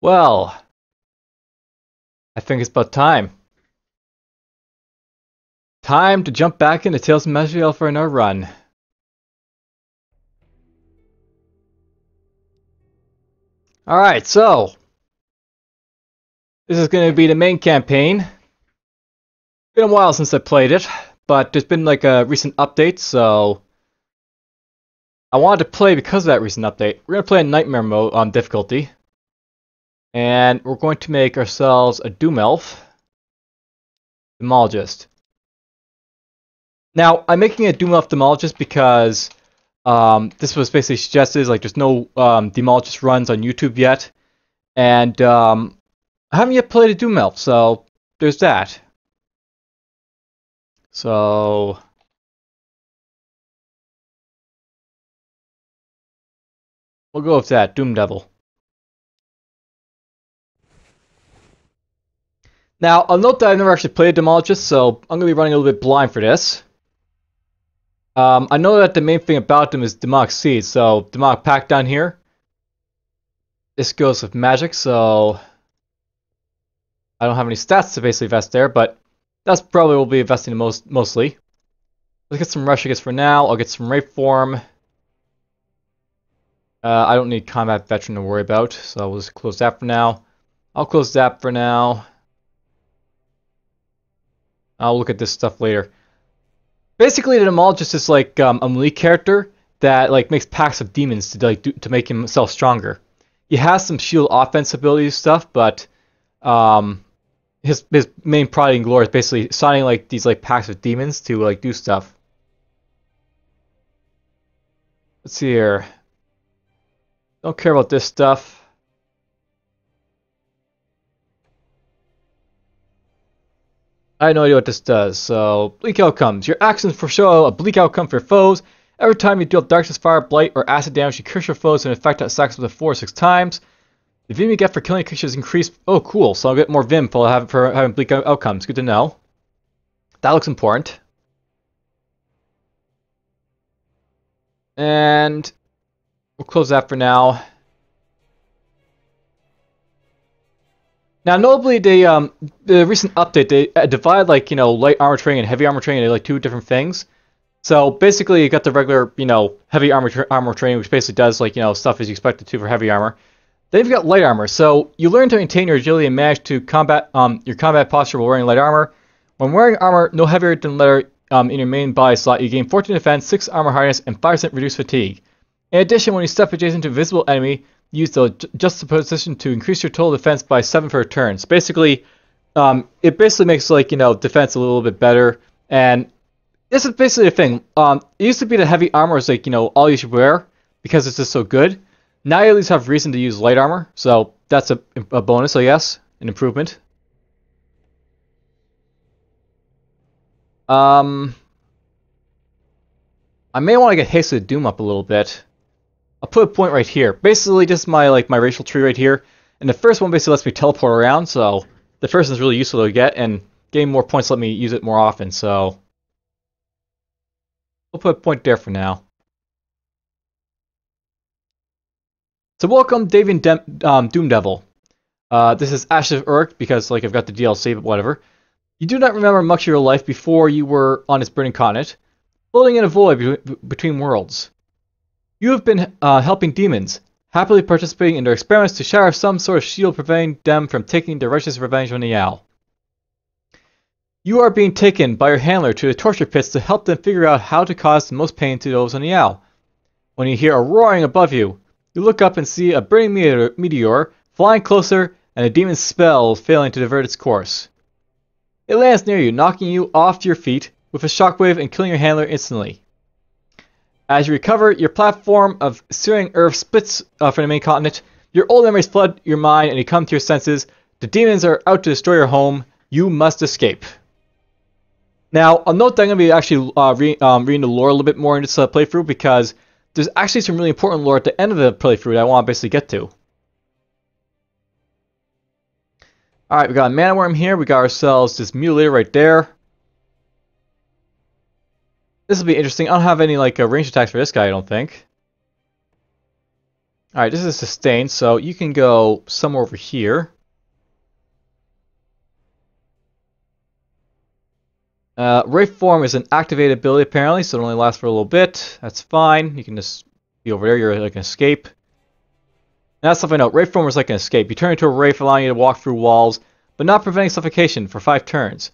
Well, I think it's about time. Time to jump back into Tales of Maj'Eyal for another run. Alright, so this is going to be the main campaign. Been a while since I played it, but there's been like a recent update, so I wanted to play because of that recent update. We're going to play in Nightmare mode on difficulty. And we're going to make ourselves a Doomelf Demonologist. Now, I'm making a Doomelf Demonologist because this was basically suggested, like there's no Demologist runs on YouTube yet. And I haven't yet played a Doomelf, so there's that. So we'll go with that, Doom Devil. Now, I'll note that I've never actually played a Demologist, so I'm going to be running a little bit blind for this. I know that the main thing about them is Demonic Seed, so Demonic Pack down here. This goes with magic, so I don't have any stats to basically invest there, but that's probably what we'll be investing mostly. Let's get some rush, I guess, for now. I'll get some rape form. I don't need combat veteran to worry about, so we'll just close that for now. I'll close that for now. I'll look at this stuff later. Basically, the Demologist is like a melee character that like makes packs of demons to make himself stronger. He has some shield offense ability stuff, but his main pride and glory is basically signing like these like packs of demons to like do stuff. Let's see here. Don't care about this stuff. I have no idea what this does. So, bleak outcomes. Your actions foreshow a bleak outcome for your foes. Every time you deal darkness, fire, blight, or acid damage, you curse your foes in an effect that stacks up to 4 or 6 times. The vim you get for killing creatures is increased. Oh, cool. So I'll get more vim for having bleak outcomes. Good to know. That looks important. And we'll close that for now. Now, notably, the recent update, they divide, like, light armor training and heavy armor training into, like, 2 different things. So, basically, you got the regular, heavy armor training, which basically does, like, stuff as you expect it to for heavy armor. Then you've got light armor. So, you learn to maintain your agility and manage to combat your combat posture while wearing light armor. When wearing armor no heavier than leather in your main body slot, you gain 14 defense, 6 armor hardness, and 5% reduced fatigue. In addition, when you step adjacent to a visible enemy, use the juxtaposition to increase your total defense by 7 for a turn. So basically, it basically makes like defense a little bit better. And this is basically the thing. It used to be that heavy armor is like all you should wear because it's just so good. Now you at least have reason to use light armor, so that's a bonus, I guess, an improvement. I may want to get Hasted Doom up a little bit. I'll put a point right here. Basically, just my racial tree right here. And the first one basically lets me teleport around, so the first one's really useful to get, and getting more points let me use it more often, so we'll put a point there for now. So welcome, Doom Devil. This is Ashes of Urk, because like I've got the DLC, but whatever. You do not remember much of your life before you were on this burning continent, floating in a void between worlds. You have been helping demons, happily participating in their experiments to shatter some sort of shield preventing them from taking their righteous revenge on Maj'Eyal. You are being taken by your handler to the torture pits to help them figure out how to cause the most pain to those on Maj'Eyal. When you hear a roaring above you, you look up and see a burning meteor flying closer and a demon's spell failing to divert its course. It lands near you, knocking you off your feet with a shockwave and killing your handler instantly. As you recover, your platform of searing earth splits from the main continent. Your old memories flood your mind and you come to your senses. The demons are out to destroy your home. You must escape. Now, I'll note that I'm going to be actually reading the lore a little bit more in this playthrough because there's actually some really important lore at the end of the playthrough that I want to basically get to. Alright, we got a mana worm here. We got ourselves this mutilator right there. This will be interesting. I don't have any like range attacks for this guy, I don't think. Alright, this is sustained, so you can go somewhere over here. Wraith form is an activated ability apparently, so it only lasts for a little bit. That's fine. You can just be over there. You're like an escape. And that's something I know. Wraith form is like an escape. You turn into a wraith, allowing you to walk through walls, but not preventing suffocation for 5 turns.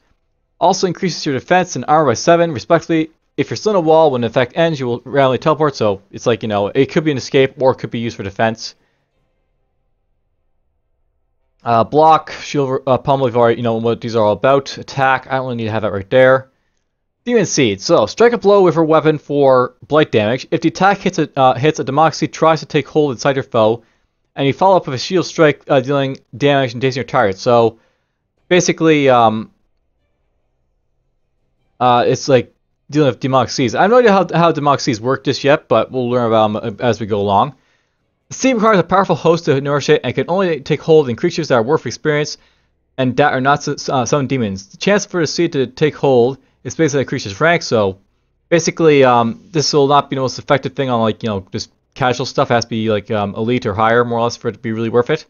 Also increases your defense and armor by 7, respectively. If you're still in a wall when the effect ends, you will randomly teleport. So it's like, you know, it could be an escape or it could be used for defense. Block, shield, pummel, we've already, you know what these are all about. Attack, I don't really need to have that right there. Demon Seed. So, strike a blow with her weapon for blight damage. If the attack hits a demonic seed tries to take hold inside your foe, and you follow up with a shield strike, dealing damage and dazing your target. So, basically, it's like dealing with demonic seeds. I have no idea how demonic seeds work just yet, but we'll learn about them as we go along. The seed requires a powerful host to nourish it and can only take hold in creatures that are worth experience and that are not some demons. The chance for the seed to take hold is based on the creature's rank, so basically this will not be the most effective thing on, like, you know, just casual stuff. It has to be like elite or higher, more or less, for it to be really worth it.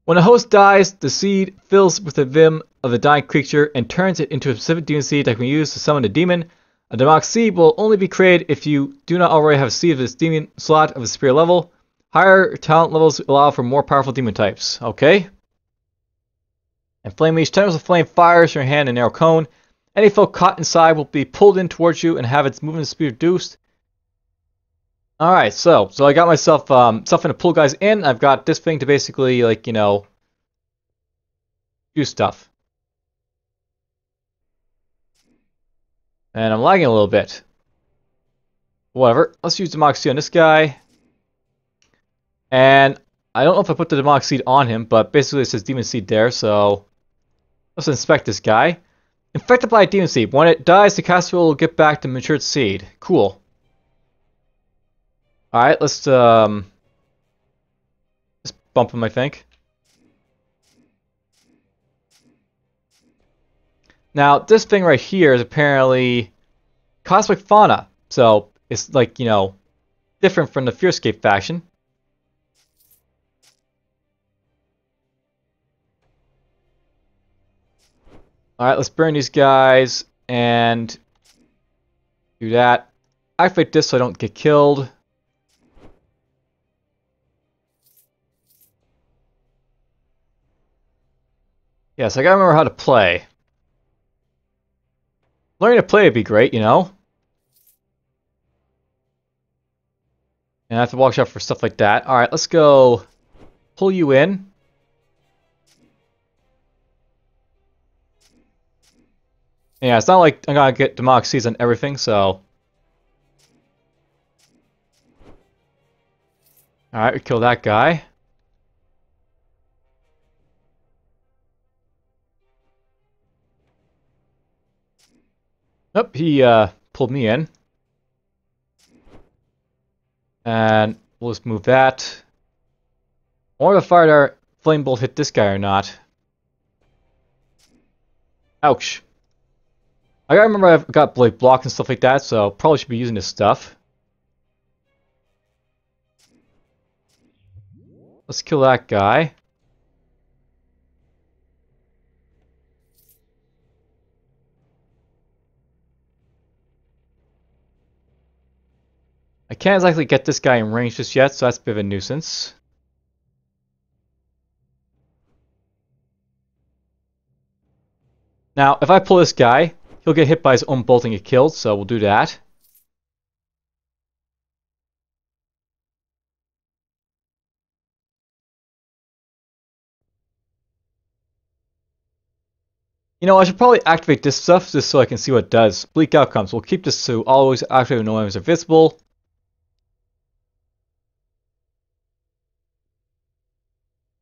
When a host dies, the seed fills with the vim of the dying creature and turns it into a specific demon seed that can be used to summon a demon. A demonic seed will only be created if you do not already have a seed of this demon slot of a superior level. Higher talent levels allow for more powerful demon types. Okay. And Flame Leash. Tendrils of Flame fires from your hand in a narrow cone. Any foe caught inside will be pulled in towards you and have its movement speed reduced. Alright, so I got myself something to pull guys in. I've got this thing to basically, like, you know, do stuff. And I'm lagging a little bit. Whatever. Let's use Demonic Seed on this guy. And I don't know if I put the Demonic Seed on him, but basically it says Demon Seed there, so let's inspect this guy. Infected by a Demon Seed. When it dies, the caster will get back to matured seed. Cool. Alright, let's just bump him, I think. Now, this thing right here is apparently Cosmic Fauna. So, it's like, you know, different from the Fearscape faction. Alright, let's burn these guys and do that. Activate this so I don't get killed. Yes, I gotta remember how to play. Learning to play would be great, you know? And I have to watch out for stuff like that. Alright, let's go pull you in. Yeah, it's not like I'm gonna get Demonic Seeds on everything, so... Alright, we kill that guy. Oh, he pulled me in. And we'll just move that. I wonder if our Flame Bolt hit this guy or not. Ouch. I gotta remember I've got like block and stuff like that, so probably should be using this stuff. Let's kill that guy. I can't exactly get this guy in range just yet, so that's a bit of a nuisance. Now, if I pull this guy, he'll get hit by his own bolt and get killed, so we'll do that. You know, I should probably activate this stuff just so I can see what it does. Bleak Outcomes. We'll keep this so always active when no enemies are visible.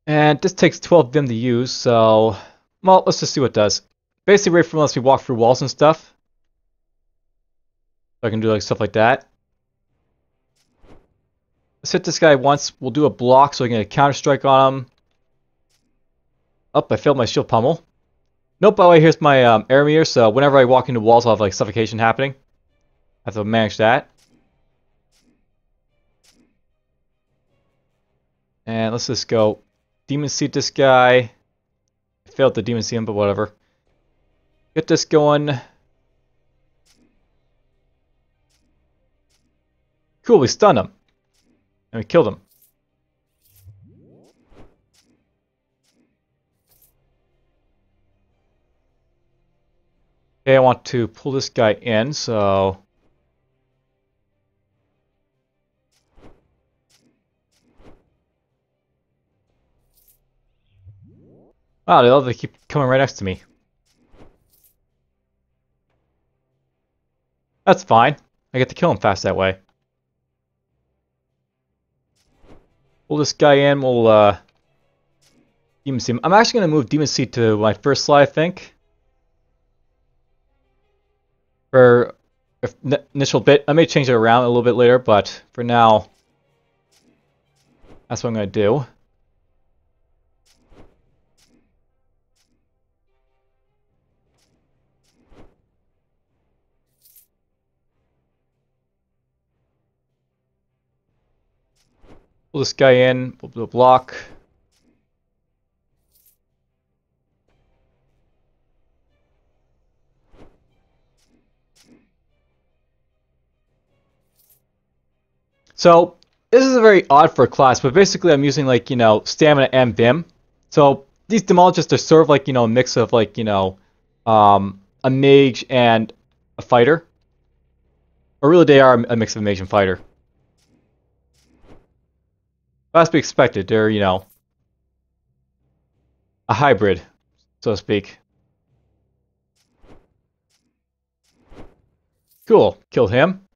And this takes 12 Vim to use, so... Well, let's just see what it does. Basically, right from unless we walk through walls and stuff. So I can do like stuff like that. Let's hit this guy once. We'll do a block so I can get a counter strike on him. Oh, I failed my shield pummel. Nope, by the way, here's my air meter, so whenever I walk into walls, I'll have like suffocation happening. I have to manage that. And let's just go Demon Seed this guy. I failed to Demon Seed him, but whatever. Get this going. Cool, we stunned him. And we killed him. Okay, I want to pull this guy in, so... Wow, they keep coming right next to me. That's fine. I get to kill him fast that way. Pull this guy in, we'll Demon Seed. I'm actually going to move Demon Seed to my first slot, I think. For initial bit. I may change it around a little bit later, but for now, that's what I'm going to do. Pull this guy in, we'll do a block. So, this is very odd for a class, but basically I'm using, like, you know, stamina and Vim. So, these Demologists are sort of like, you know, a mix of, like, you know, a mage and a fighter. Or really they are a mix of a mage and fighter. That's to be expected. They're, you know, a hybrid, so to speak. Cool. Killed him.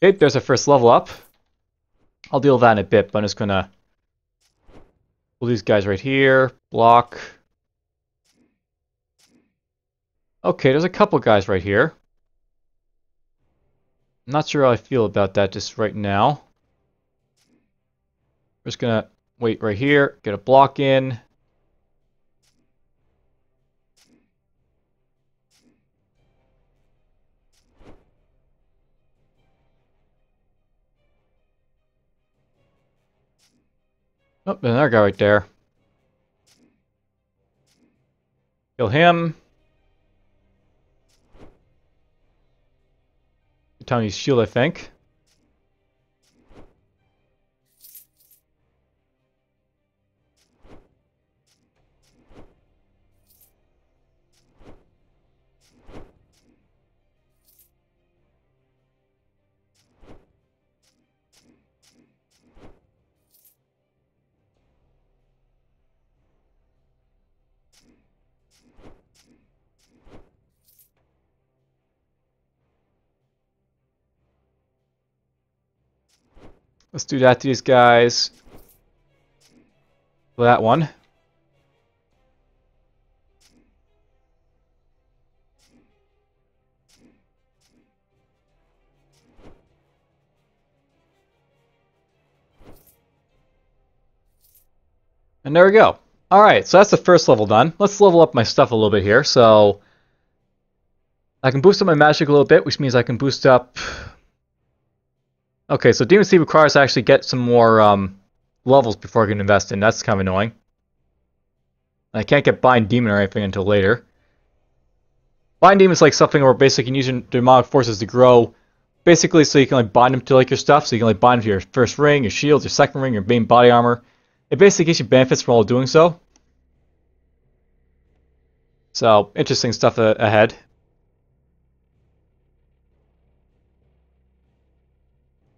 Okay, there's our first level up. I'll deal with that in a bit, but I'm just gonna pull these guys right here. Block. Okay, there's a couple guys right here. I'm not sure how I feel about that just right now. We're just gonna wait right here, get a block in. Oh, there's another guy right there. Kill him. Good time to use shield, I think. Let's do that to these guys. For that one. And there we go. Alright, so that's the first level done. Let's level up my stuff a little bit here. So I can boost up my magic a little bit, which means I can boost up... Okay, so Demon Seed requires I actually get some more levels before I can invest in. That's kind of annoying. I can't get Bind Demon or anything until later. Bind Demon is like something where basically you can use your demonic forces to grow. Basically, so you can like bind them to like your stuff. So you can like bind them to your first ring, your shields, your second ring, your main body armor. It basically gives you benefits from all doing so. So, interesting stuff ahead.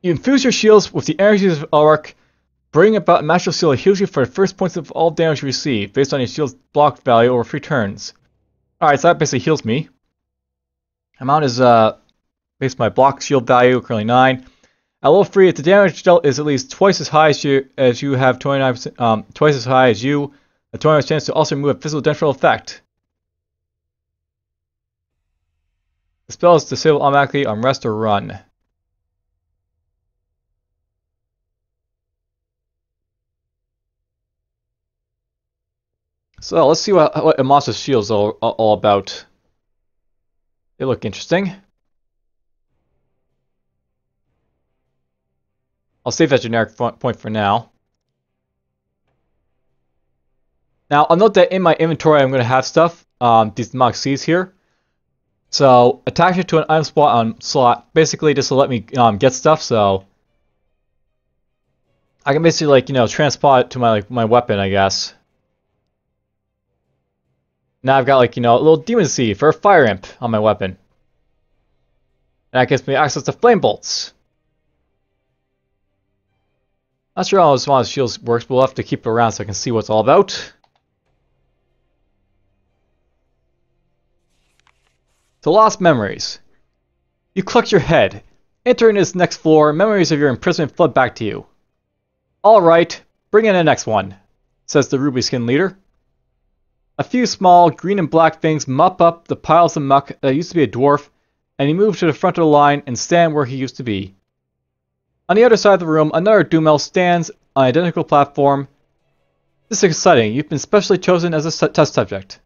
You infuse your shields with the energies of Ulrich, bring about a magical seal that heals you for the first points of all damage you receive, based on your shield's blocked value over 3 turns. Alright, so that basically heals me. Amount is based on my block shield value, currently 9. At level 3, if the damage dealt is at least twice as high as you have 29%, twice as high as you, a 29% chance to also remove a physical detrimental effect. The spell is disabled automatically on rest or run. So let's see what a monster's shield's all about. They look interesting. I'll save that generic point for now. Now, I'll note that in my inventory I'm going to have stuff, these Demonic Seeds here. So, attach it to an item slot, basically just to let me get stuff, so I can basically, like, you know, transport it to my weapon, I guess. Now I've got, like, you know, a little Demon Seed for a Fire Imp on my weapon. And that gives me access to Flame Bolts. Not sure how this one of the shields works, but we'll have to keep it around so I can see what it's all about. So, Lost Memories. You collect your head. Entering this next floor, memories of your imprisonment flood back to you. Alright, bring in the next one, says the Ruby Skin leader. A few small green and black things mop up the piles of muck that used to be a dwarf, and he moves to the front of the line and stand where he used to be. On the other side of the room, another Doomelf stands on an identical platform. This is exciting. You've been specially chosen as a test subject.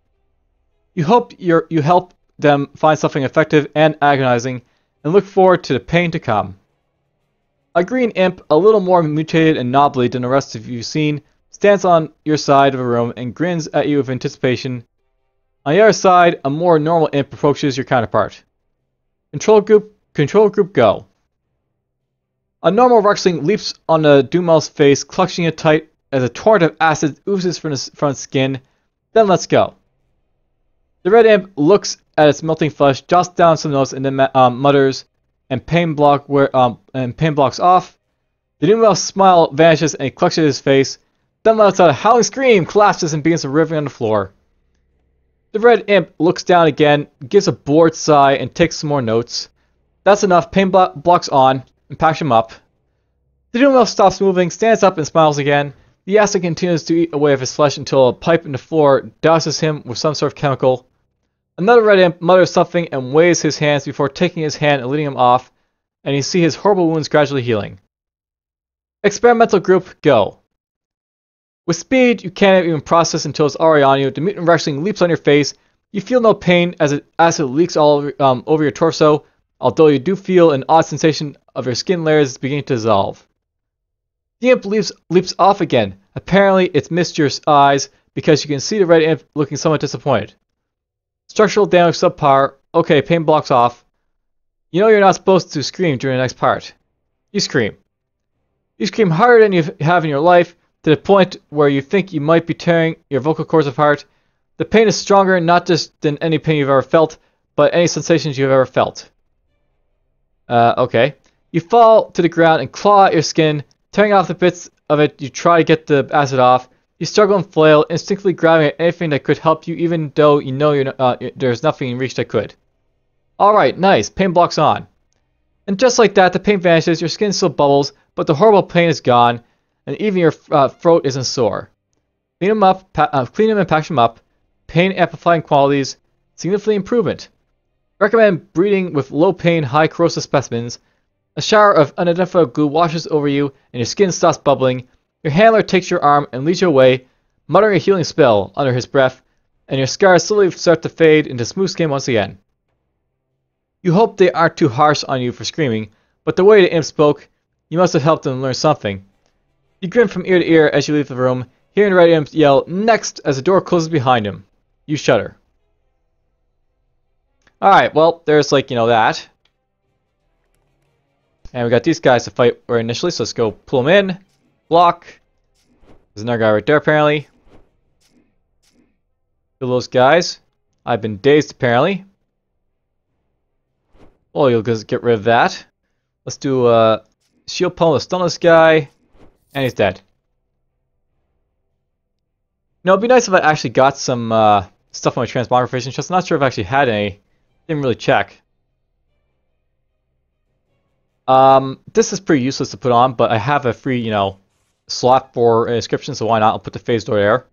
You hope you help them find something effective and agonizing, and look forward to the pain to come. A green imp, a little more mutated and knobbly than the rest of you've seen, stands on your side of the room and grins at you with anticipation. On the other side, a more normal imp approaches your counterpart. Control group, go. A normal Ruxling leaps on the Doomelf's face, clutching it tight as a torrent of acid oozes from its skin. Then let's go. The red imp looks at its melting flesh, jots down some notes, and then mutters, and pain blocks off. The Doomelf's smile vanishes and he clutches his face, then lets out a howling scream, collapses, and begins to writhing on the floor. The red imp looks down again, gives a bored sigh, and takes some more notes. That's enough. Pain blocks on and packs him up. The Doomelf stops moving, stands up, and smiles again. The acid continues to eat away of his flesh until a pipe in the floor douses him with some sort of chemical. Another red imp mutters something and waves his hands before taking his hand and leading him off, and you see his horrible wounds gradually healing. Experimental group, go. With speed you can't even process until it's already on you. The mutant wrestling leaps on your face. You feel no pain as acid leaks all over your torso, although you do feel an odd sensation of your skin layers beginning to dissolve. The imp leaps off again. Apparently it's missed your eyes because you can see the red imp looking somewhat disappointed. Structural damage subpar. Okay, pain blocks off. You know you're not supposed to scream during the next part. You scream. You scream harder than you have in your life, to the point where you think you might be tearing your vocal cords apart. The pain is stronger not just than any pain you've ever felt, but any sensations you've ever felt. Okay. You fall to the ground and claw at your skin, tearing off the bits of it. You try to get the acid off. You struggle and flail, instinctively grabbing at anything that could help you, even though you know there's nothing in reach that could. Alright, nice. Pain blocks on. And just like that, the pain vanishes, your skin still bubbles, but the horrible pain is gone, and even your throat isn't sore. Clean him and patch him up. Pain amplifying qualities. Significant improvement. Recommend breeding with low pain, high corrosive specimens. A shower of unidentified glue washes over you, and your skin stops bubbling. Your handler takes your arm and leads you away, muttering a healing spell under his breath, and your scars slowly start to fade into smooth skin once again. You hope they aren't too harsh on you for screaming, but the way the imp spoke, you must have helped them learn something. You grin from ear to ear as you leave the room, hearing the red imp yell, "Next!" as the door closes behind him. You shudder. Alright, well, there's, like, you know, that. And we got these guys to fight right initially, so let's go pull them in. Block. There's another guy right there, apparently. Kill those guys. I've been dazed, apparently. Well, you'll just get rid of that. Let's do a shield pull to stun this guy. And he's dead. You know, it'd be nice if I actually got some stuff on my transmogrification chest. I'm not sure if I actually had any. Didn't really check. This is pretty useless to put on, but I have a free, you know, slot for an inscription, so why not? I'll put the phase door there.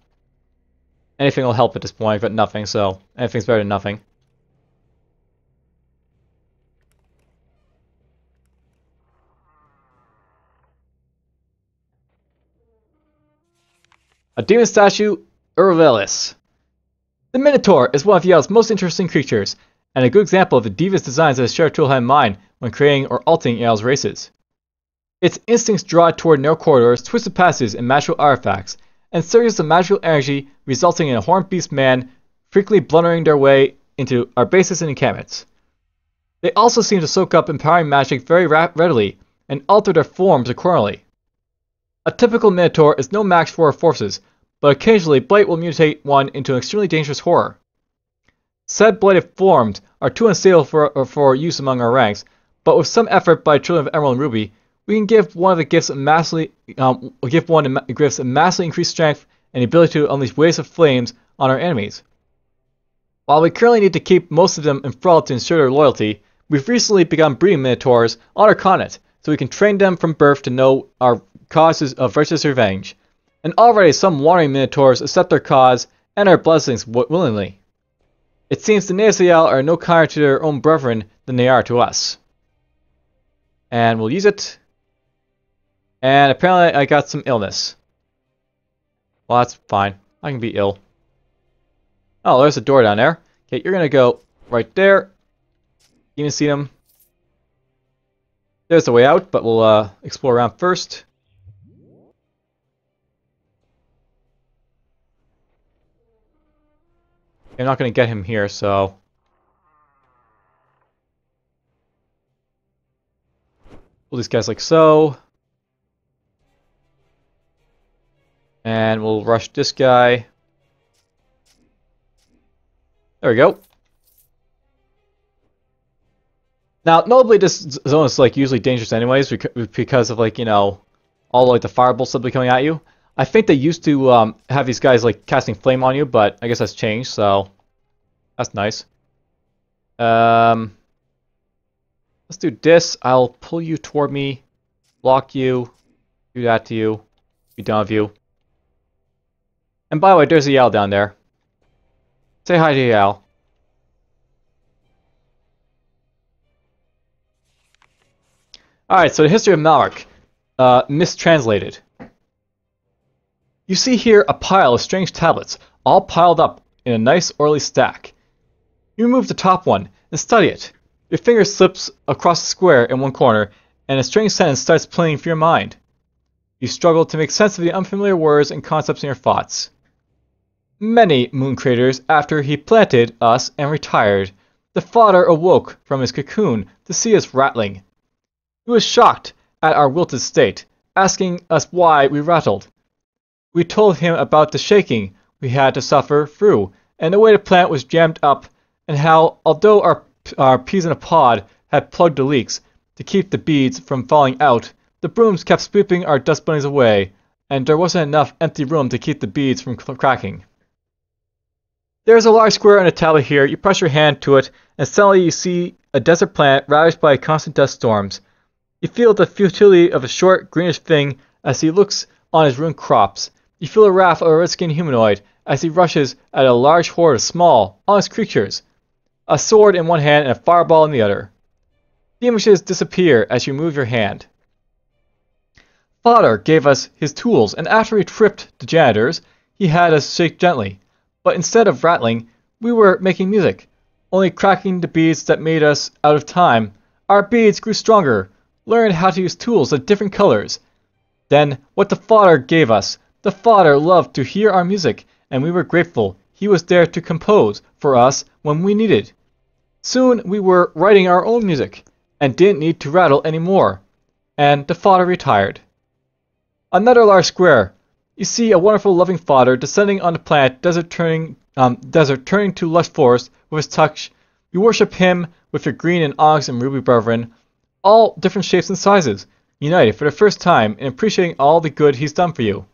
Anything will help at this point. I've got nothing, so anything's better than nothing. A demon statue Urvelis. The Minotaur is one of Yale's most interesting creatures, and a good example of the devious designs that Sheratul had in mind when creating or altering Yale's races. Its instincts draw it toward narrow corridors, twisted passages, and magical artifacts, and surges of magical energy resulting in a horned beast man frequently blundering their way into our bases and encampments. They also seem to soak up empowering magic very readily and alter their forms accordingly. A typical Minotaur is no match for our forces, but occasionally Blight will mutate one into an extremely dangerous horror. Said blighted forms are too unstable for use among our ranks, but with some effort by Children of Emerald and Ruby, we can give one of the gifts a massively increased strength and the ability to unleash waves of flames on our enemies. While we currently need to keep most of them enthralled to ensure their loyalty, we've recently begun breeding Minotaurs on our continent, so we can train them from birth to know our causes of righteous revenge. And already some wandering Minotaurs accept their cause and our blessings willingly. It seems the natives of Yale are no kinder to their own brethren than they are to us. And we'll use it. And apparently I got some illness. Well, that's fine. I can be ill. Oh, there's a door down there. Okay, you're going to go right there. You can see them. There's the way out, but we'll explore around first. I'm not going to get him here, so... Pull these guys like so. And we'll rush this guy. There we go. Now, notably, this zone is like usually dangerous anyways because of like, you know, all like the firebolts that will be coming at you. I think they used to have these guys like casting flame on you, but I guess that's changed, so that's nice. Let's do this. I'll pull you toward me, block you, do that to you, be done with you. And by the way, there's a Yale down there. Say hi to Yale. Alright, so the history of Malric, mistranslated. You see here a pile of strange tablets, all piled up in a nice orderly stack. You remove the top one and study it. Your finger slips across the square in one corner, and a strange sentence starts playing for your mind. You struggle to make sense of the unfamiliar words and concepts in your thoughts. Many moon craters after he planted us and retired, the father awoke from his cocoon to see us rattling. He was shocked at our wilted state, asking us why we rattled. We told him about the shaking we had to suffer through, and the way the plant was jammed up, and how, although our peas in a pod had plugged the leaks to keep the beads from falling out, the brooms kept sweeping our dust bunnies away, and there wasn't enough empty room to keep the beads from cracking. There is a large square on a tablet here. You press your hand to it, and suddenly you see a desert planet ravaged by constant dust storms. You feel the futility of a short, greenish thing as he looks on his ruined crops. You feel the wrath of a red-skinned humanoid as he rushes at a large horde of small, honest creatures, a sword in one hand and a fireball in the other. The images disappear as you move your hand. Father gave us his tools, and after he tripped the janitors, he had us shake gently. But instead of rattling, we were making music, only cracking the beads that made us out of time. Our beads grew stronger, learned how to use tools of different colors. Then, what the Father gave us. The Father loved to hear our music, and we were grateful he was there to compose for us when we needed. Soon we were writing our own music, and didn't need to rattle anymore. And the Father retired. Another large square. You see a wonderful loving Father descending on the planet, desert turning to lush forest with his touch. You worship him with your green and onyx and ruby brethren, all different shapes and sizes, united for the first time in appreciating all the good he's done for you.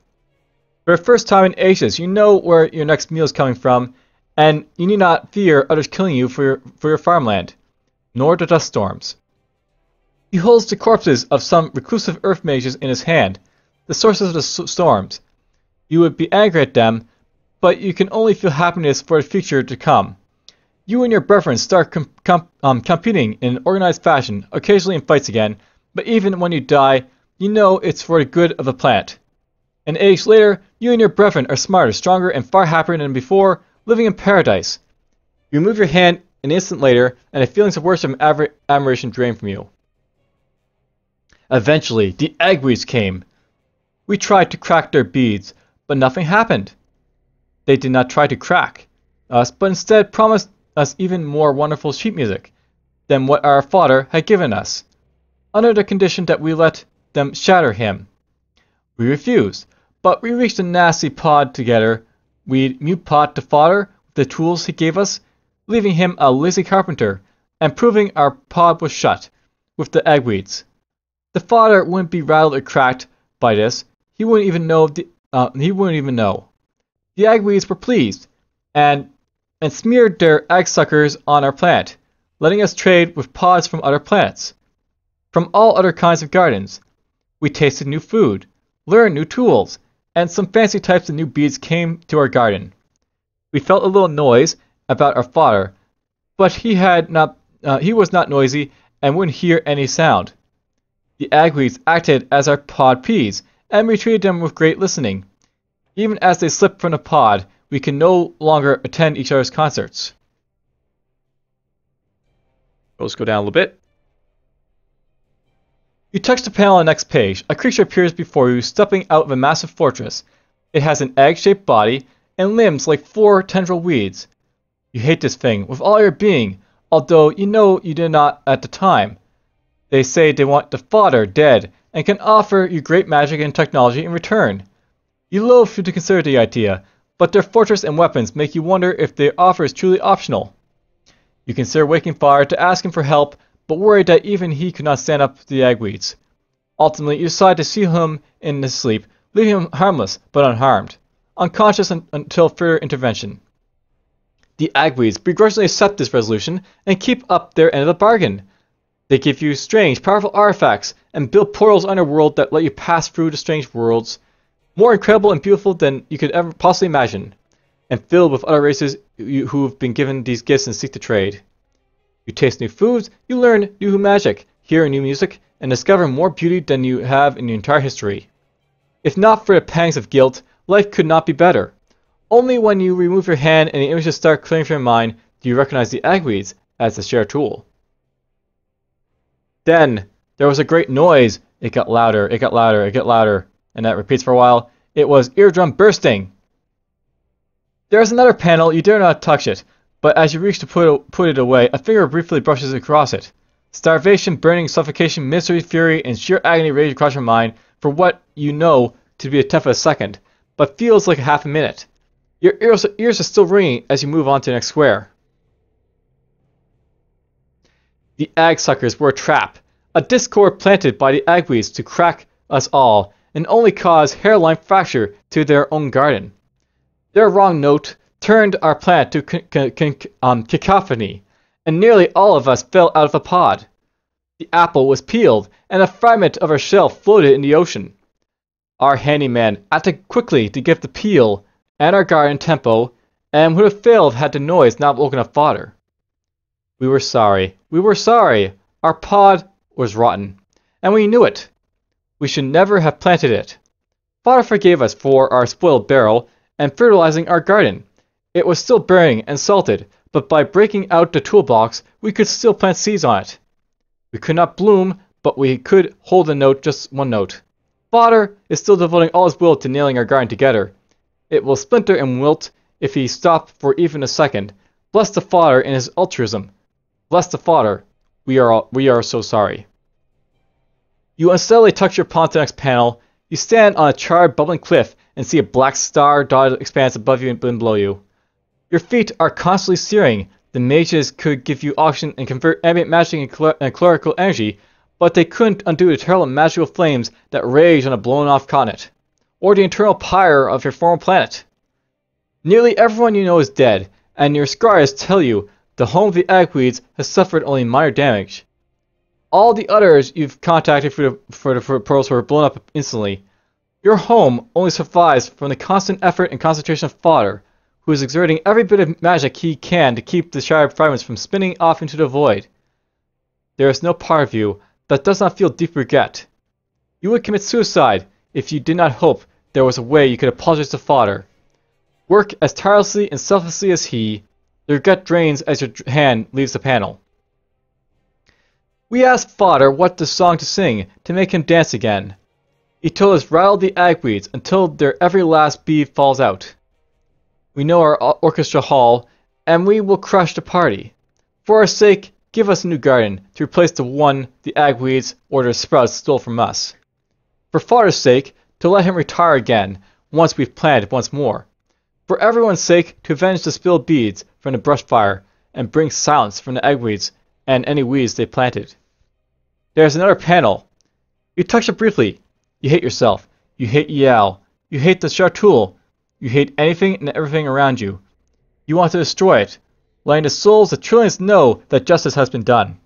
For the first time in ages, you know where your next meal is coming from, and you need not fear others killing you for your farmland, nor the dust storms. He holds the corpses of some reclusive earth mages in his hand, the sources of the storms. You would be angry at them, but you can only feel happiness for the future to come. You and your brethren start competing in an organized fashion, occasionally in fights again, but even when you die, you know it's for the good of the planet. An age later, you and your brethren are smarter, stronger, and far happier than before, living in paradise. You remove your hand an instant later, and the feelings of worship and admiration drain from you. Eventually, the Agweeds came. We tried to crack their beads, but nothing happened. They did not try to crack us, but instead promised us even more wonderful sheet music than what our father had given us, under the condition that we let them shatter him. We refused, but we reached a nasty pod together. We'd mute-pot the father with the tools he gave us, leaving him a lazy carpenter, and proving our pod was shut with the Agweeds. The father wouldn't be rattled or cracked by this. He wouldn't even know. The Agweeds were pleased, and smeared their egg suckers on our planet, letting us trade with pods from other planets, from all other kinds of gardens. We tasted new food, learned new tools, and some fancy types of new beads came to our garden. We felt a little noise about our father, but he was not noisy and wouldn't hear any sound. The Agweeds acted as our pod peas, and we treated them with great listening. Even as they slipped from the pod, we can no longer attend each other's concerts. Let's go down a little bit. You touch the panel on the next page. A creature appears before you, stepping out of a massive fortress. It has an egg-shaped body and limbs like 4 tendril weeds. You hate this thing with all your being, although you know you did not at the time. They say they want the father dead and can offer you great magic and technology in return. You loathe to consider the idea, but their fortress and weapons make you wonder if their offer is truly optional. You consider waking father to ask him for help, but worry that even he could not stand up to the Agweeds. Ultimately, you decide to seal him in his sleep, leaving him harmless but unharmed, unconscious until further intervention. The Agweeds begrudgingly accept this resolution and keep up their end of the bargain. They give you strange, powerful artifacts and build portals underworld that let you pass through the strange worlds, more incredible and beautiful than you could ever possibly imagine, and filled with other races who have been given these gifts and seek to trade. You taste new foods, you learn new magic, hear new music, and discover more beauty than you have in your entire history. If not for the pangs of guilt, life could not be better. Only when you remove your hand and the images start clearing from your mind do you recognize the Agweeds as the shared tool. Then, there was a great noise. It got louder, it got louder, it got louder, and that repeats for a while. It was eardrum bursting. There is another panel. You dare not touch it, but as you reach to put it away, a finger briefly brushes across it. Starvation, burning, suffocation, misery, fury, and sheer agony rage across your mind for what you know to be a tenth of a second, but feels like a half a minute. Your ears are still ringing as you move on to the next square. The Ag Suckers were a trap, a discord planted by the Agweeds to crack us all, and only cause hairline fracture to their own garden. Their wrong note turned our planet to cacophony, and nearly all of us fell out of a pod. The apple was peeled, and a fragment of our shell floated in the ocean. Our handyman acted quickly to give the peel and our garden tempo, and would have failed had the noise not woken up father. We were sorry. We were sorry. Our pod was rotten, and we knew it. We should never have planted it. Father forgave us for our spoiled barrel and fertilizing our garden. It was still burning and salted, but by breaking out the toolbox, we could still plant seeds on it. We could not bloom, but we could hold a note, just one note. Father is still devoting all his will to nailing our garden together. It will splinter and wilt if he stopped for even a second. Bless the Father in his altruism. Bless the Father. We are so sorry. You unsteadily touch your pawn to the next panel. You stand on a charred, bubbling cliff and see a black star-dotted expanse above you and below you. Your feet are constantly searing. The mages could give you oxygen and convert ambient magic and clerical energy, but they couldn't undo the terrible magical flames that rage on a blown-off continent, or the internal pyre of your former planet. Nearly everyone you know is dead, and your scryers tell you the home of the Agweeds has suffered only minor damage. All the others you've contacted for the pearls were blown up instantly. Your home only survives from the constant effort and concentration of Father, who is exerting every bit of magic he can to keep the shattered fragments from spinning off into the void. There is no part of you that does not feel deep regret. You would commit suicide if you did not hope there was a way you could apologize to Father. Work as tirelessly and selflessly as he. The regret drains as your hand leaves the panel. We asked Father what the song to sing to make him dance again. He told us rattle the agweeds until their every last bead falls out. We know our orchestra hall, and we will crush the party. For our sake, give us a new garden to replace the one the agweeds or the sprouts stole from us. For Father's sake, to let him retire again, once we've planted once more. For everyone's sake, to avenge the spilled beads from the brush fire, and bring silence from the agweeds and any weeds they planted. There's another panel. You touched it briefly. You hate yourself. You hate Yal. You hate the Shartul. You hate anything and everything around you. You want to destroy it, letting the souls of trillions know that justice has been done.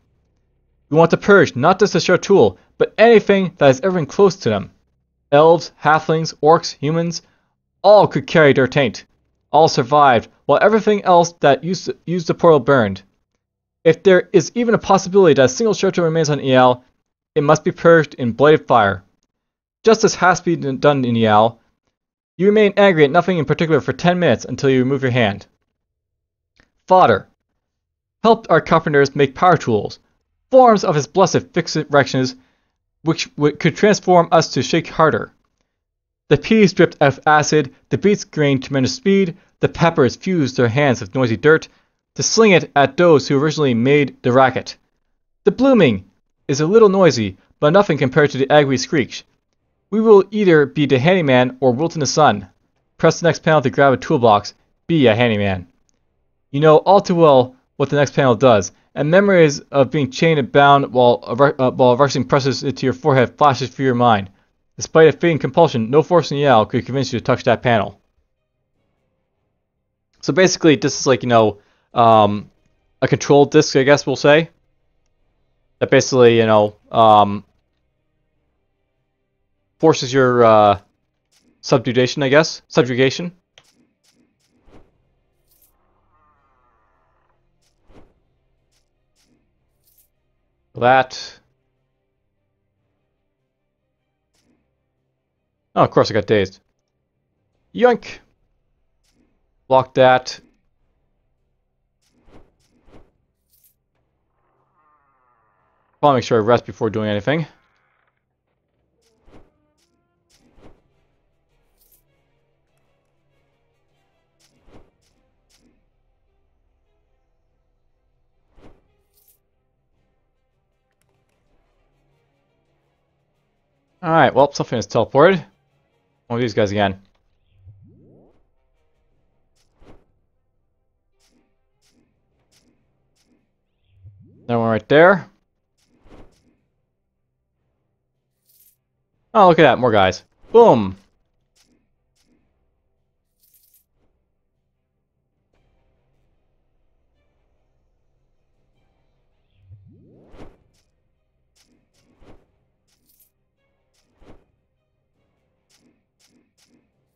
You want to purge not just the Shartul, but anything that has ever been close to them. Elves, halflings, orcs, humans, all could carry their taint. All survived, while everything else that used the portal burned. If there is even a possibility that a single Shartul remains on Yal, it must be purged in blighted fire. Justice has to be done in Yal. You remain angry at nothing in particular for 10 minutes until you remove your hand. Father, help our carpenters make power tools, forms of his blessed fixed directions, which could transform us to shake harder. The peas dripped of acid, the beets gained tremendous speed, the peppers fused their hands with noisy dirt, to sling it at those who originally made the racket. The blooming is a little noisy, but nothing compared to the agweed screech. We will either be the handyman or wilt in the sun. Press the next panel to grab a toolbox. Be a handyman. You know all too well what the next panel does, and memories of being chained and bound while a rushing presses it to your forehead flashes through your mind. Despite a fading compulsion, no force in Yal could convince you to touch that panel. So basically, this is like, a control disk, I guess we'll say. That basically, forces your subjugation, I guess. Subjugation. That. Oh, of course I got dazed. Yoink! Block that. Probably make sure I rest before doing anything. Alright, well, something is teleported. One of these guys again. Another one right there. Oh, look at that, more guys. Boom!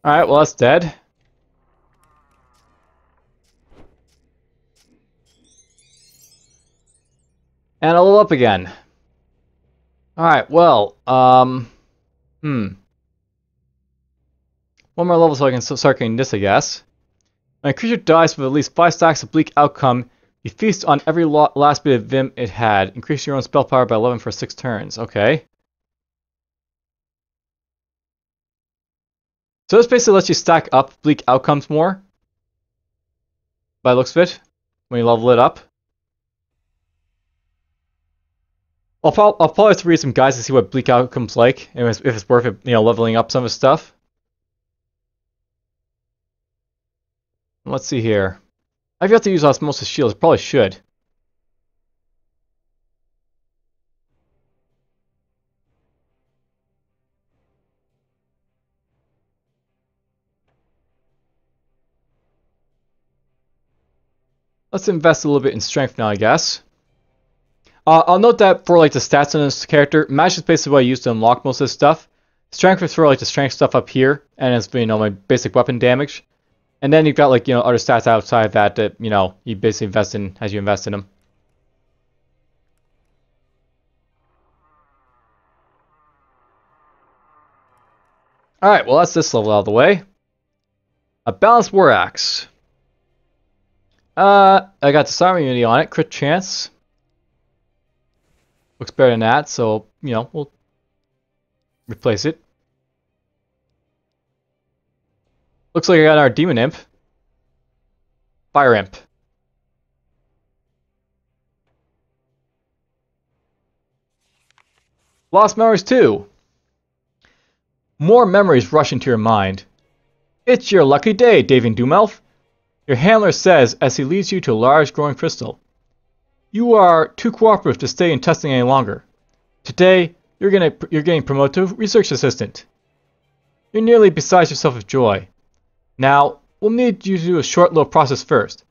Alright, well, that's dead. And a level up again. Alright, well, one more level so I can start getting this, I guess. When a creature dies with at least 5 stacks of bleak outcome, you feast on every last bit of vim it had. Increase your own spell power by 11 for 6 turns. Okay. So this basically lets you stack up bleak outcomes more. By the looks of it. When you level it up. I'll probably have to read some guides to see what bleak outcomes like, and if it's worth it, leveling up some of the stuff. Let's see here. I've got to use osmosis shields. Probably should. Let's invest a little bit in strength now, I guess. I'll note that for like the stats on this character, magic is basically what I use to unlock most of this stuff. Strength is for like the strength stuff up here, and it's my basic weapon damage. And then you've got like other stats outside that you basically invest in as you invest in them. Alright, well that's this level out of the way. A balanced war axe. I got disarm immunity on it, crit chance. Looks better than that, so, you know, we'll replace it. Looks like I got our demon imp. Fire imp. Lost memories too. More memories rush into your mind. It's your lucky day, David Doomelf. Your handler says as he leads you to a large growing crystal. You are too cooperative to stay in testing any longer. Today, you're getting promoted to research assistant. You're nearly beside yourself with joy. Now, we'll need you to do a short little process first.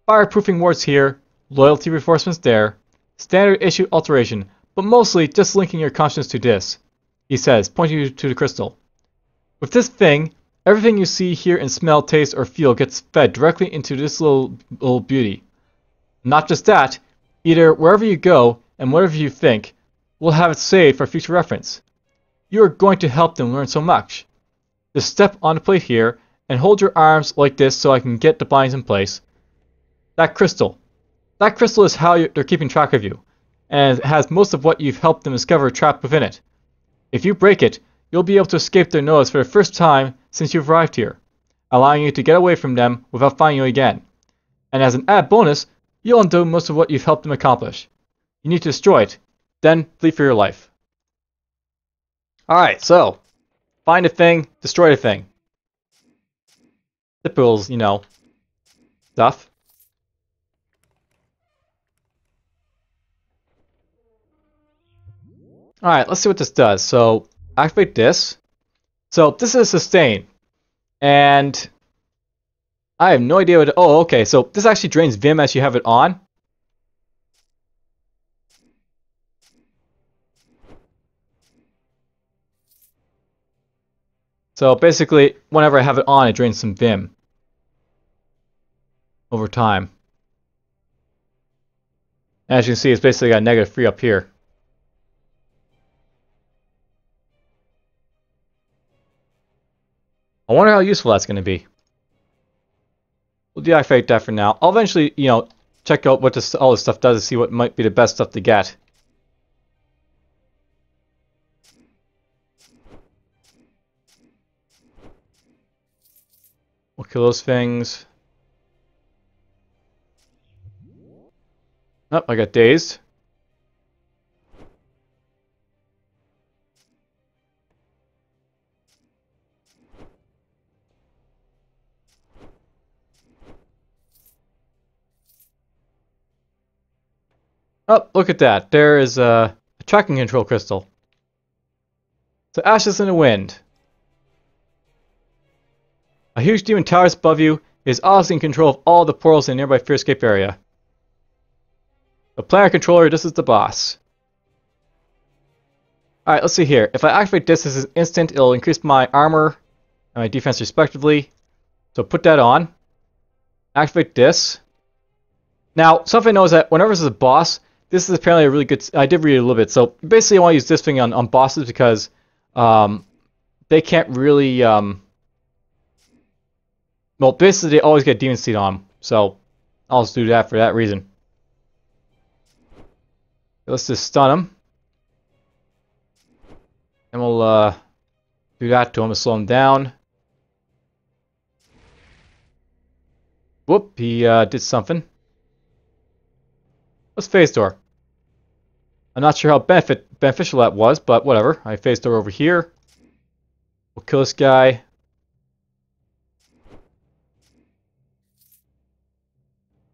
Fireproofing wards here, loyalty reinforcements there, standard issue alteration, but mostly just linking your conscience to this, he says, pointing you to the crystal. With this thing, everything you see, hear, and smell, taste, or feel gets fed directly into this little beauty. Not just that, either wherever you go and whatever you think, we'll have it saved for future reference. You are going to help them learn so much. Just step on the plate here and hold your arms like this so I can get the blinds in place. That crystal is how they're keeping track of you, and it has most of what you've helped them discover trapped within it. If you break it, you'll be able to escape their notice for the first time since you've arrived here, allowing you to get away from them without finding you again. And as an added bonus, you'll undo most of what you've helped them accomplish. You need to destroy it, then flee for your life. Alright, so, find a thing, destroy the thing. Typical, you know, stuff. Alright, let's see what this does. So, activate this. So, this is sustain. And I have no idea what... Oh, okay. So, this actually drains Vim as you have it on. So, basically, whenever I have it on, it drains some Vim. Over time. As you can see, it's basically got -3 up here. I wonder how useful that's going to be. We'll deactivate that for now. I'll eventually, you know, check out what all this stuff does to see what might be the best stuff to get. We'll kill those things. Oh, I got dazed. Oh, look at that. There is a tracking control crystal. So ashes in the wind. A huge demon towers above you. It is obviously in control of all the portals in the nearby Fearscape area. The planar controller, this is the boss. Alright, let's see here. If I activate this as an instant, it'll increase my armor and my defense respectively. So put that on. Activate this. Now, something I know is that whenever this is a boss, this is apparently a really good... I did read it a little bit. So basically I want to use this thing on bosses because they can't really... well, basically they always get Demon Seed on them. So I'll just do that for that reason. Let's just stun him. And we'll do that to him to slow him down. Whoop, he did something. Let's phase door. I'm not sure how beneficial that was, but whatever. I phase door over here. We'll kill this guy.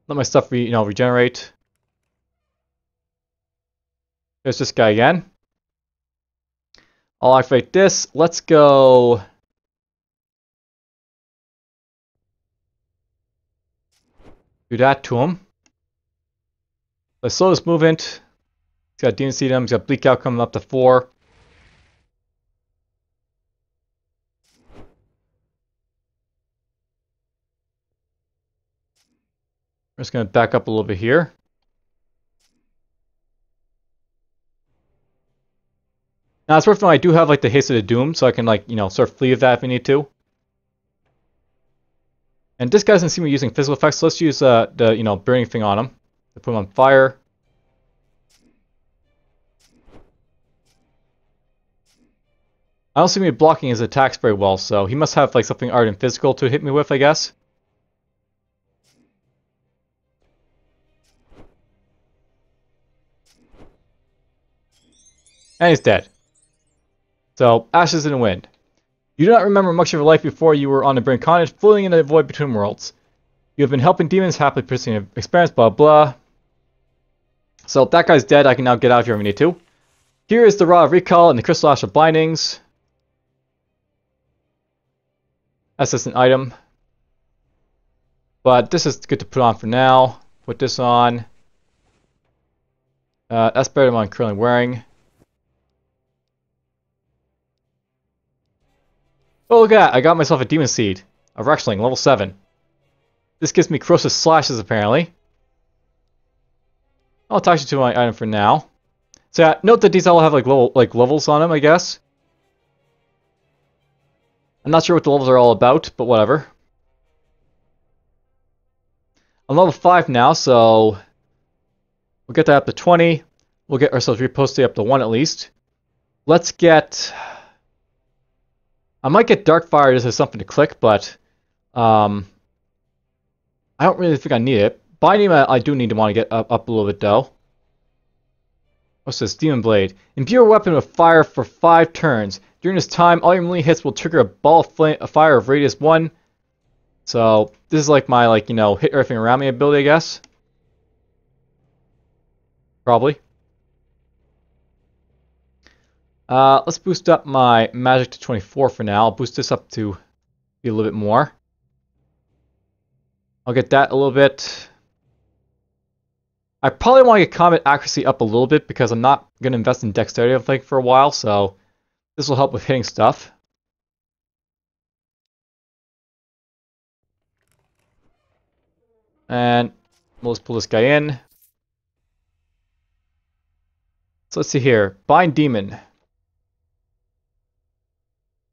Let my stuff regenerate. There's this guy again. I'll activate this. Let's go. Do that to him. Let's slow this movement. He's got Demon Seed in him. He's got Bleak Out coming up to 4. I'm just going to back up a little bit here. Now it's worth noting I do have like the Haste of the Doom, so I can like, you know, sort of flee with that if I need to. And this guy doesn't seem to be using physical effects, so let's use the, you know, burning thing on him. To put him on fire. I don't seem to be blocking his attacks very well, so he must have like something other than physical to hit me with, I guess. And he's dead. So, ashes in the wind. You do not remember much of your life before you were on the brink cottage, floating in the void between worlds. You have been helping demons, happily pursuing an experience, blah blah. So, that guy's dead. I can now get out of here if I need to. Here is the Rod of Recall and the Crystal Ash of Bindings. That's just an item. But this is good to put on for now. Put this on. That's better than what I'm currently wearing. Oh look at that, I got myself a Demon Seed. A Rexling, level 7. This gives me Corrosive Slashes apparently. I'll attach it to my item for now. So yeah, note that these all have like levels on them, I guess. I'm not sure what the levels are all about, but whatever. I'm level 5 now, so we'll get that up to 20. We'll get ourselves reposted up to 1 at least. Let's get... I might get Darkfire just as something to click, but I don't really think I need it. Binding I do need to want to get up a little bit though. What's this? Demon Blade. Imbue your weapon with fire for 5 turns. During this time, all your melee hits will trigger a ball of fire of radius 1. So this is like my you know, hit everything around me ability, I guess. Probably. Let's boost up my magic to 24 for now. I'll boost this up to be a little bit more. I'll get that a little bit. I probably want to get combat accuracy up a little bit because I'm not going to invest in dexterity, I think, for a while. So this will help with hitting stuff. And we'll just pull this guy in. So let's see here. Bind Demon.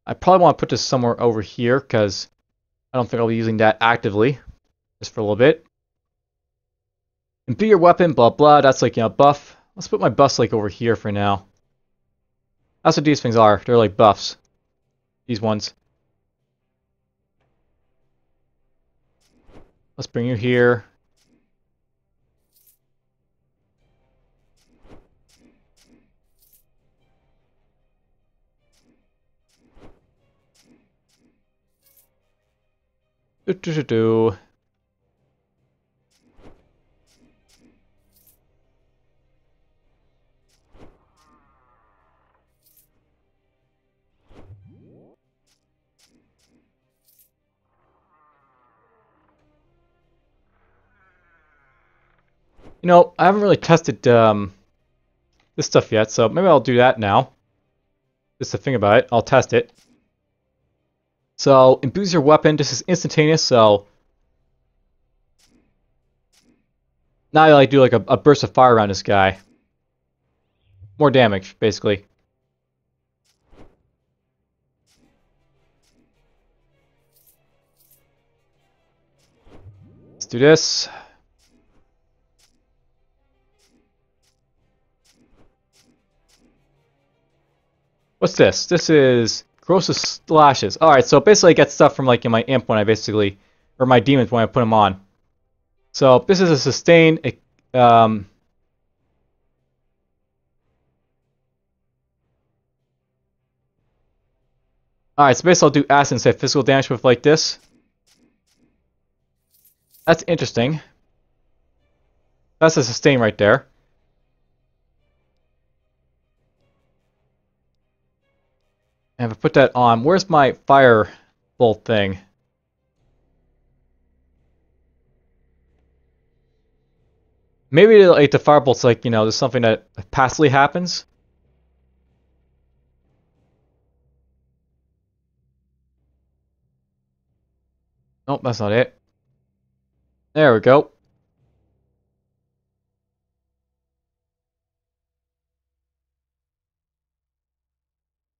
I probably want to put this somewhere over here because I don't think I'll be using that actively. Just for a little bit. Imbue your weapon, blah blah, that's like, you know, buff. Let's put my buffs like over here for now. That's what these things are. They're like buffs. These ones. Let's bring you here. Do. You know, I haven't really tested this stuff yet, so maybe I'll do that now. Just the thing about it, I'll test it. So, imbues your weapon. This is instantaneous, so now I like do like a burst of fire around this guy. More damage, basically. Let's do this. What's this? This is Corrosive Slashes. Alright, so basically I get stuff from like in my imp when I basically, or my demons when I put them on. So this is a sustain. Alright, so basically I'll do acid instead of physical damage with like this. That's interesting. That's a sustain right there. And if I put that on, where's my fire bolt thing? Maybe like the firebolt's like, you know, there's something that passively happens. Nope, that's not it. There we go.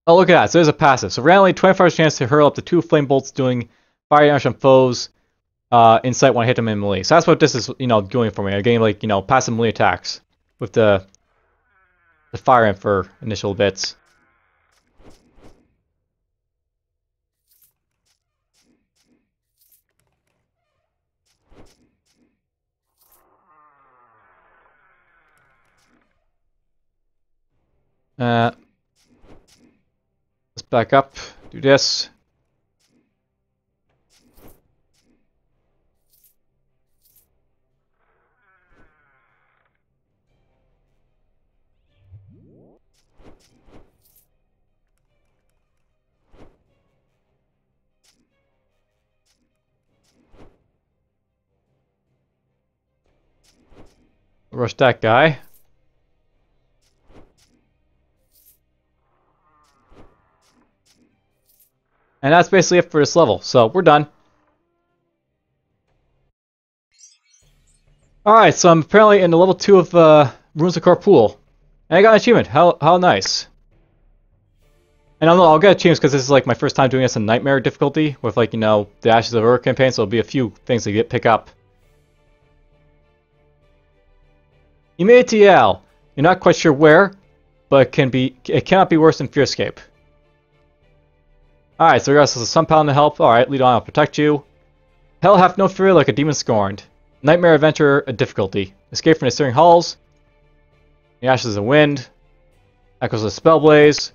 Oh, look at that. So there's a passive. So randomly 25% chance to hurl up to 2 flame bolts doing fire damage on foes in sight when I hit them in melee. So that's what this is, doing for me. I'm getting, like, passive melee attacks with the fire in for initial bits. Let's back up, do this. Rush that guy. And that's basically it for this level. So we're done. Alright, so I'm apparently in the level 2 of Runes of Kor'pul. And I got an achievement. How nice. And I'll get achievements because this is like my first time doing this in Nightmare difficulty with, like, the Ashes of Urk campaign, so there'll be a few things to pick up. You made it to Yale. You're not quite sure where, but it cannot be worse than Fearscape. Alright, so we got some paladin to help. Alright, lead on, I'll protect you. Hell hath no fury like a demon scorned. Nightmare adventure, a difficulty. Escape from the searing halls. The ashes of wind. Echoes of spellblaze.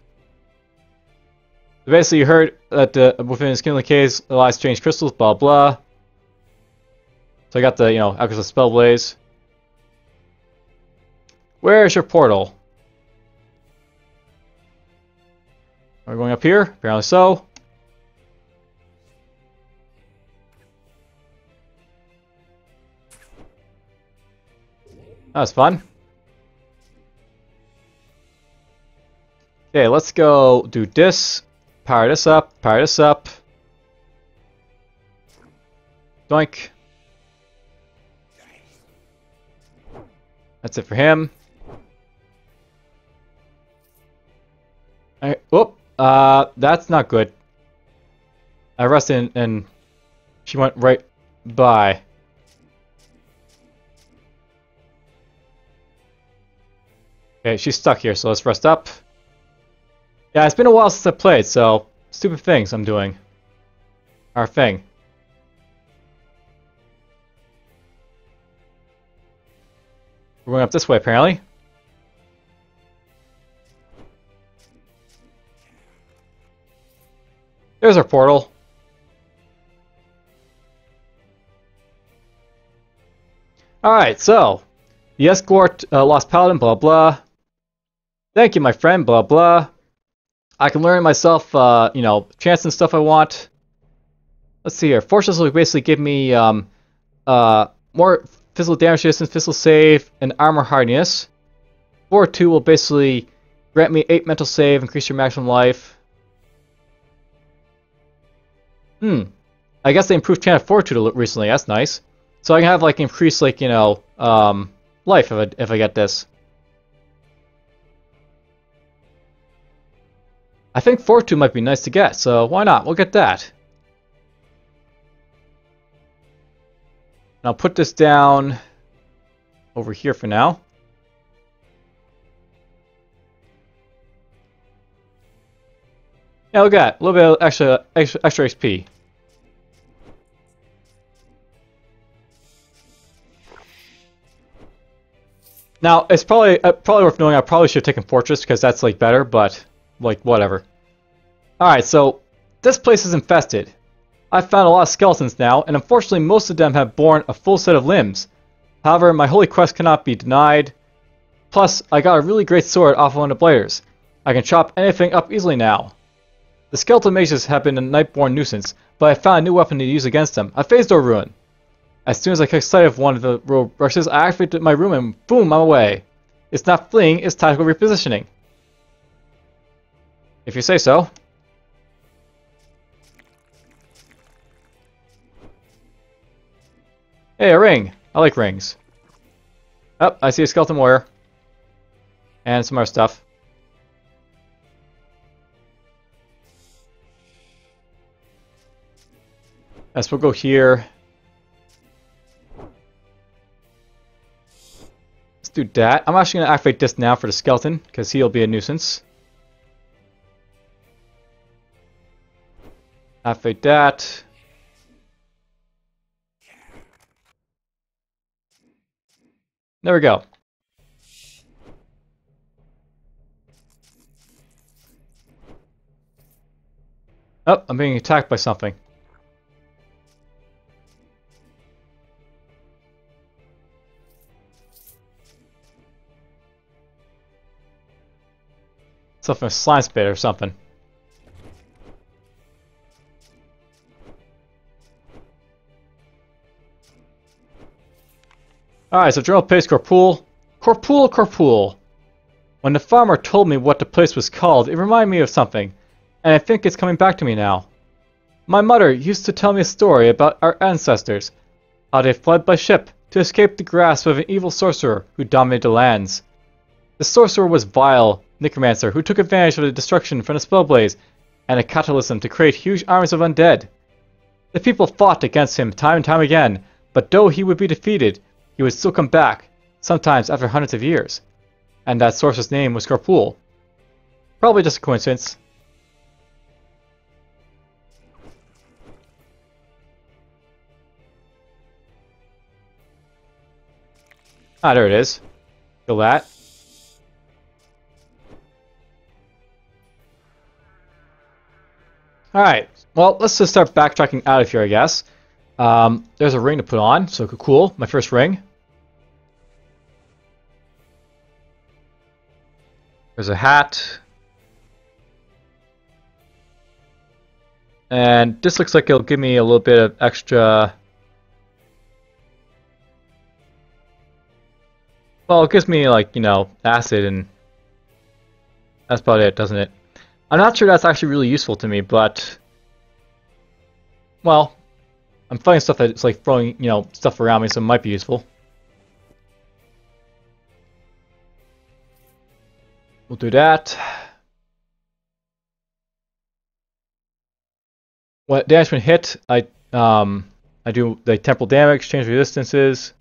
So basically, you heard that within the skin of the caves lies strange crystals, blah blah. So I got the, echoes of spellblaze. Where is your portal? Are we going up here? Apparently so. That was fun. Okay, let's go do this. Power this up. Power this up. Doink. That's it for him. Whoop. That's not good. I rested and she went right by. Okay, she's stuck here, so let's rest up. Yeah, it's been a while since I played, so stupid things I'm doing. Our thing. We're going up this way, apparently. There's our portal. Alright, so the escort lost paladin, blah blah. Thank you, my friend, blah blah. I can learn myself, chance and stuff I want. Let's see here. Fortress will basically give me more physical damage resistance, physical save, and armor hardiness. 4-2 will basically grant me 8 mental save, increase your maximum life. I guess they improved chance of fortitude recently. That's nice. So I can have like increased life if I get this. I think fortitude might be nice to get, so why not? We'll get that. And I'll put this down over here for now. Yeah, look at that. A little bit of extra XP. Now, it's probably worth knowing I probably should have taken Fortress because that's like better, but like whatever. Alright, so this place is infested. I've found a lot of skeletons now, and unfortunately most of them have borne a full set of limbs. However, my holy quest cannot be denied. Plus, I got a really great sword off of one of the blighters. I can chop anything up easily now. The skeletal mages have been a nightborn nuisance, but I found a new weapon to use against them, a phase door ruin. As soon as I catch sight of one of the road rushes, I activated my room and boom, I'm away. It's not fleeing, it's tactical repositioning. If you say so. Hey, a ring. I like rings. Oh, I see a skeleton warrior. And some more stuff. As we'll go here. Let's do that. I'm actually going to activate this now for the skeleton, because he'll be a nuisance. Activate that. There we go. Oh, I'm being attacked by something. Something, a slime spit or something. Alright, so general place Kor'pul. Kor'pul. When the farmer told me what the place was called, it reminded me of something, and I think it's coming back to me now. My mother used to tell me a story about our ancestors, how they fled by ship to escape the grasp of an evil sorcerer who dominated the lands. The sorcerer was vile necromancer who took advantage of the destruction from the spellblaze and a catalysm to create huge armies of undead. The people fought against him time and time again, but though he would be defeated, he would still come back, sometimes after hundreds of years. And that sorcerer's name was Kor'pul. Probably just a coincidence. Ah, there it is. Kill that. Alright, well, let's just start backtracking out of here, I guess. There's a ring to put on, so cool. My first ring. There's a hat. And this looks like it'll give me a little bit of extra... Well, it gives me, like, you know, acid, and that's about it, doesn't it? I'm not sure that's actually really useful to me, but... Well, I'm fighting stuff that's, like, throwing, you know, stuff around me, so it might be useful. We'll do that. When damage when hit, I do the temporal damage, change resistances.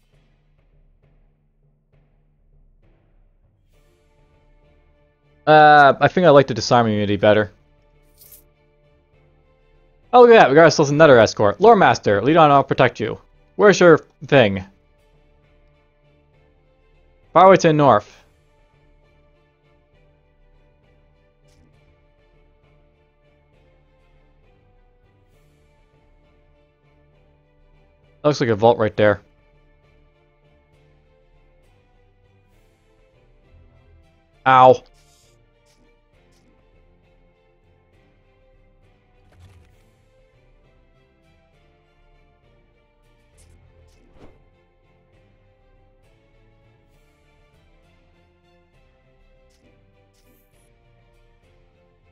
I think I like the disarm immunity better. Oh, look at that, we got ourselves another escort. Lore Master, lead on, I'll protect you. Where's your thing? Far away to the north. Looks like a vault right there. Ow.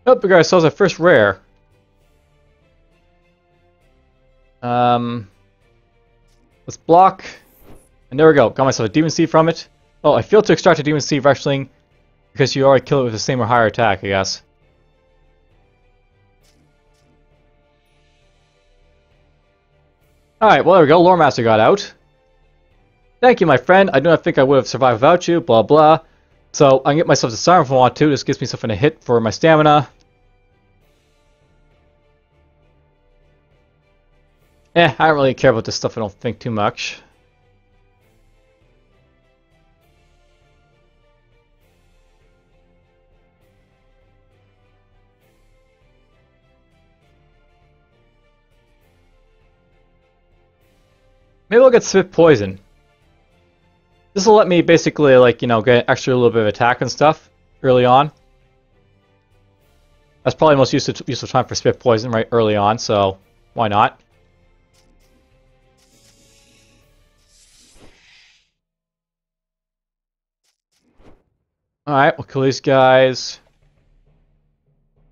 Oh, we got ourselves our first rare. Let's block. And there we go. Got myself a Demon Seed from it. Oh, I failed to extract a Demon Seed wrestling because you already killed it with the same or higher attack, I guess. Alright, well there we go. Lore Master got out. Thank you, my friend. I do not think I would have survived without you, blah blah. So I can get myself disarm if I want to. This gives me something to hit for my stamina. I don't really care about this stuff, I don't think too much. Maybe I'll get Swift Poison. This will let me basically, like, you know, get extra little bit of attack and stuff early on. That's probably the most useful time for Swift Poison, right, early on, so why not? Alright, we'll kill these guys.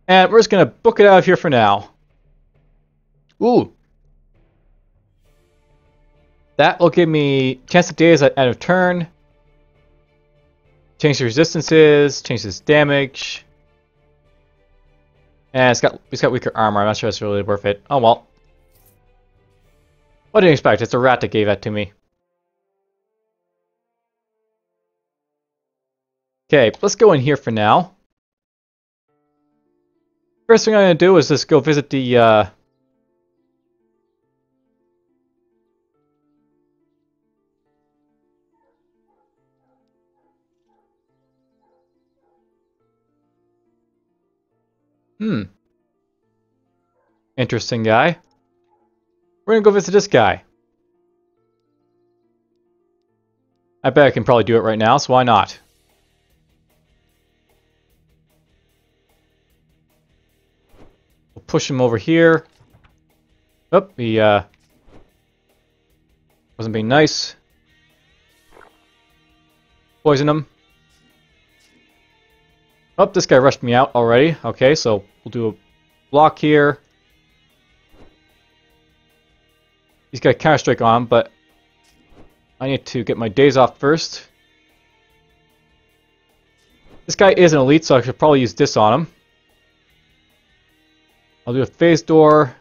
And we're just going to book it out of here for now. Ooh. That will give me chance of days at end of turn. Change the resistances, change this damage. And it's got weaker armor. I'm not sure it's really worth it. Oh well. What do you expect? It's a rat that gave that to me. Okay, let's go in here for now. First thing I'm going to do is just go visit the... Interesting guy. We're going to go visit this guy. I bet I can probably do it right now, so why not? We'll push him over here. Oh, he wasn't being nice. Poison him. Oh, this guy rushed me out already. Okay, so we'll do a block here. He's got a counter strike on him, but I need to get my days off first. This guy is an elite, so I should probably use this on him. I'll do a phase door.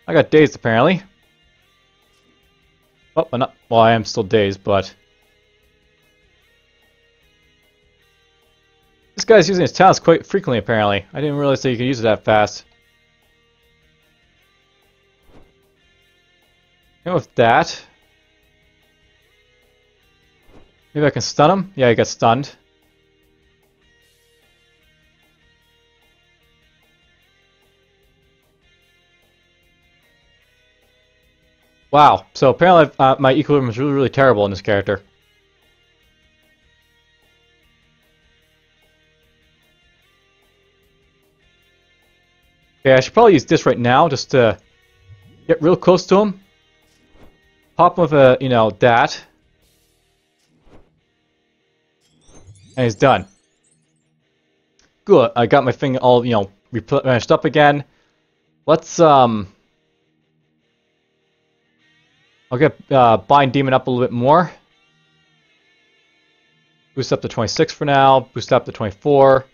I got dazed apparently. Oh, I'm not. Well, I am still dazed, but this guy's using his talents quite frequently apparently. I didn't realize that you could use it that fast. And with that, maybe I can stun him? Yeah, he got stunned. Wow, so apparently my equilibrium is really, really terrible in this character. Okay, I should probably use this right now just to get real close to him. Pop him with a, you know, that. And he's done. Good, I got my thing all, you know, replenished up again. Let's, I'll get Bind Demon up a little bit more. Boost up to 26 for now. Boost up to 24.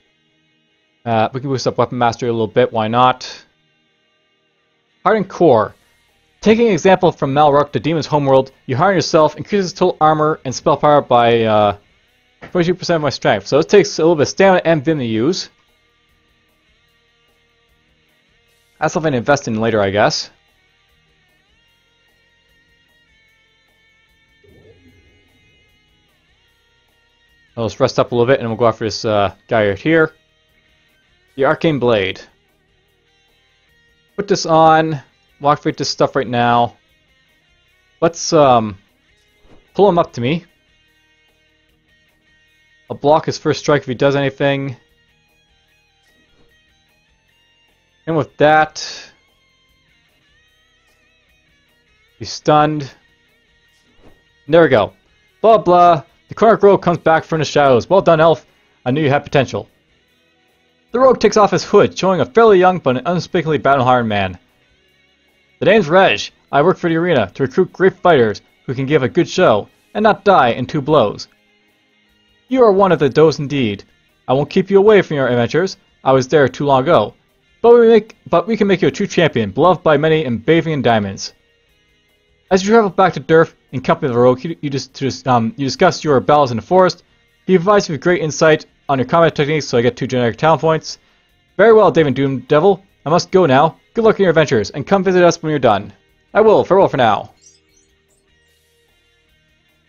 We can boost up Weapon Mastery a little bit. Why not? Hardened Core. Taking an example from Malrock, the demon's homeworld, you harden yourself, increases total armor and spell power by 42% of my strength. So this takes a little bit of stamina and vim to use. That's something to invest in later, I guess. I'll just rest up a little bit and we'll go after this guy right here. The Arcane Blade. Put this on. We'll activate this stuff right now. Let's pull him up to me. I'll block his first strike if he does anything. And with that, he's stunned. And there we go. Blah blah. The Chronic Rogue comes back from the shadows. Well done, Elf. I knew you had potential. The Rogue takes off his hood, showing a fairly young but an unspeakably battle-hardened man. The name's Reg. I work for the arena to recruit great fighters who can give a good show and not die in 2 blows. You are one of those indeed. I won't keep you away from your adventures. I was there too long ago. But we can make you a true champion, beloved by many and bathing in diamonds. As you travel back to Derth in company of the Rogue, you discuss your battles in the forest. He provides you with great insight on your combat techniques, so I get 2 generic talent points. Very well, David Devil. I must go now. Good luck in your adventures, and come visit us when you're done. I will. Farewell for now.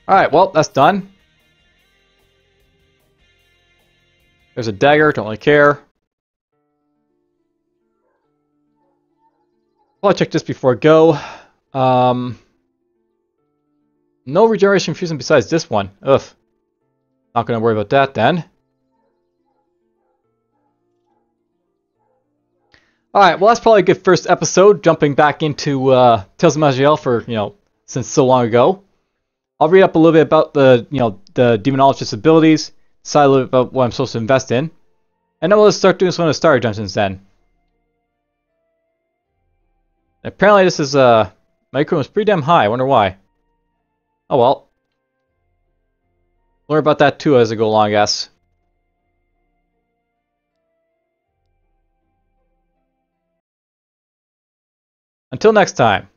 Alright, well, that's done. There's a dagger, don't really care. Well, I check this before I go. No regeneration fusion besides this one. Ugh. Not gonna worry about that then. Alright, well that's probably a good first episode, jumping back into Tales of Maj'Eyal for, since so long ago. I'll read up a little bit about the Demonologist's abilities, decide a little bit about what I'm supposed to invest in, and then we'll just start doing some of the Starry Dungeons then. Apparently this is, my equipment was pretty damn high, I wonder why. Oh well. Learn about that too as I go along, I guess. Until next time.